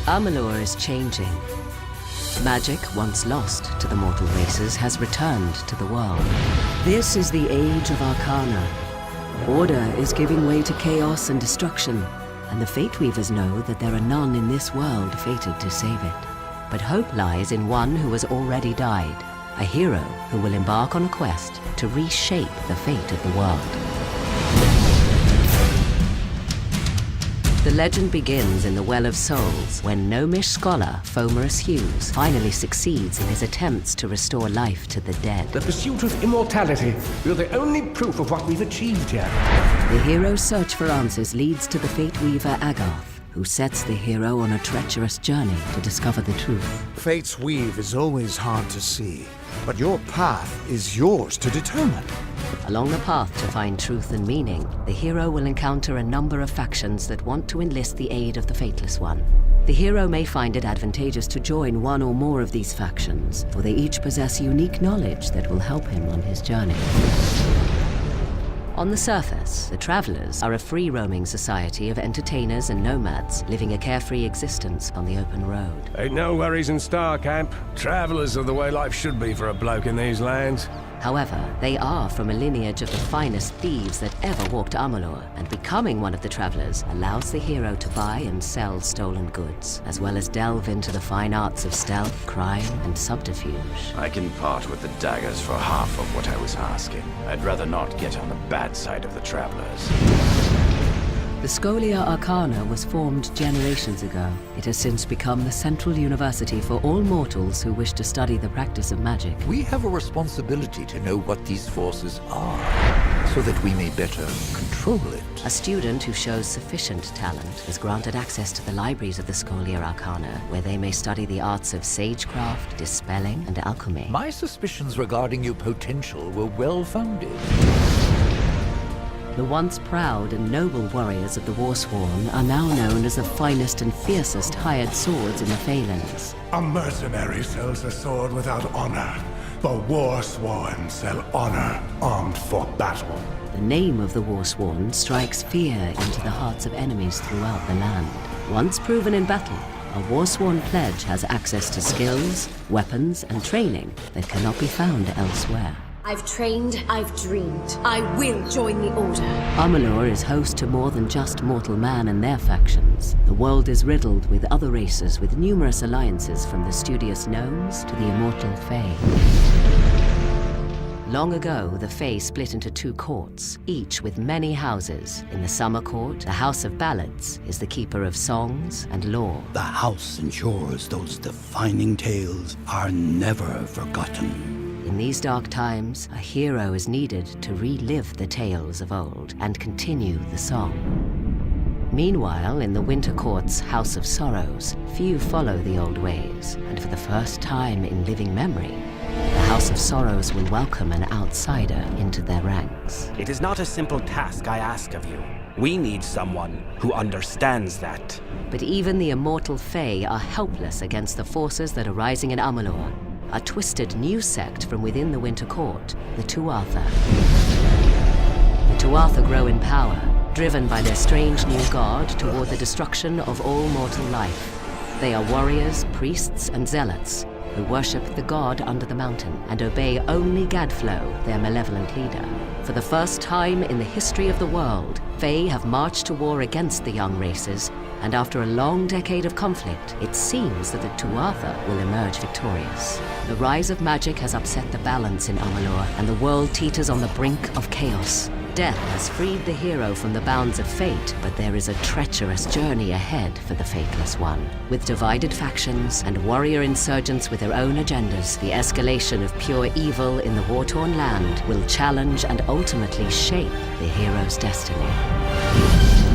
Amalur is changing. Magic, once lost to the mortal races, has returned to the world. This is the age of Arcana. Order is giving way to chaos and destruction, and the Fate Weavers know that there are none in this world fated to save it. But hope lies in one who has already died, a hero who will embark on a quest to reshape the fate of the world. The legend begins in the Well of Souls, when gnomish scholar Fomerus Hughes finally succeeds in his attempts to restore life to the dead. The pursuit of immortality. You're the only proof of what we've achieved here. The hero's search for answers leads to the Fate Weaver Agarth, who sets the hero on a treacherous journey to discover the truth. Fate's weave is always hard to see, but your path is yours to determine. Along the path to find truth and meaning, the hero will encounter a number of factions that want to enlist the aid of the Fateless One. The hero may find it advantageous to join one or more of these factions, for they each possess unique knowledge that will help him on his journey. On the surface, the Travelers are a free-roaming society of entertainers and nomads living a carefree existence on the open road. Ain't no worries in Star Camp. Travelers are the way life should be for a bloke in these lands. However, they are from a lineage of the finest thieves that ever walked Amalur, and becoming one of the Travelers allows the hero to buy and sell stolen goods, as well as delve into the fine arts of stealth, crime, and subterfuge. I can part with the daggers for half of what I was asking. I'd rather not get on the bad side of the Travelers. The Scholia Arcana was formed generations ago. It has since become the central university for all mortals who wish to study the practice of magic. We have a responsibility to know what these forces are, so that we may better control it. A student who shows sufficient talent is granted access to the libraries of the Scholia Arcana, where they may study the arts of sagecraft, dispelling, and alchemy. My suspicions regarding your potential were well-founded. The once proud and noble warriors of the Warsworn are now known as the finest and fiercest hired swords in the Phalanx. A mercenary sells a sword without honor. The Warsworn sell honor armed for battle. The name of the Warsworn strikes fear into the hearts of enemies throughout the land. Once proven in battle, a Warsworn pledge has access to skills, weapons, and training that cannot be found elsewhere. I've trained, I've dreamed. I will join the Order. Amalur is host to more than just mortal man and their factions. The world is riddled with other races with numerous alliances, from the studious gnomes to the immortal Fae. Long ago, the Fae split into two courts, each with many houses. In the Summer Court, the House of Ballads is the keeper of songs and lore. The house ensures those defining tales are never forgotten. In these dark times, a hero is needed to relive the tales of old and continue the song. Meanwhile, in the Winter Court's House of Sorrows, few follow the old ways, and for the first time in living memory, the House of Sorrows will welcome an outsider into their ranks. It is not a simple task I ask of you. We need someone who understands that. But even the immortal Fae are helpless against the forces that are rising in Amalur, a twisted new sect from within the Winter Court, the Tuatha. The Tuatha grow in power, driven by their strange new god toward the destruction of all mortal life. They are warriors, priests, and zealots who worship the god under the mountain and obey only Gadflow, their malevolent leader. For the first time in the history of the world, Fae have marched to war against the young races, and after a long decade of conflict, it seems that the Tuatha will emerge victorious. The rise of magic has upset the balance in Amalur, and the world teeters on the brink of chaos. Death has freed the hero from the bounds of fate, but there is a treacherous journey ahead for the Fateless One. With divided factions and warrior insurgents with their own agendas, the escalation of pure evil in the war-torn land will challenge and ultimately shape the hero's destiny.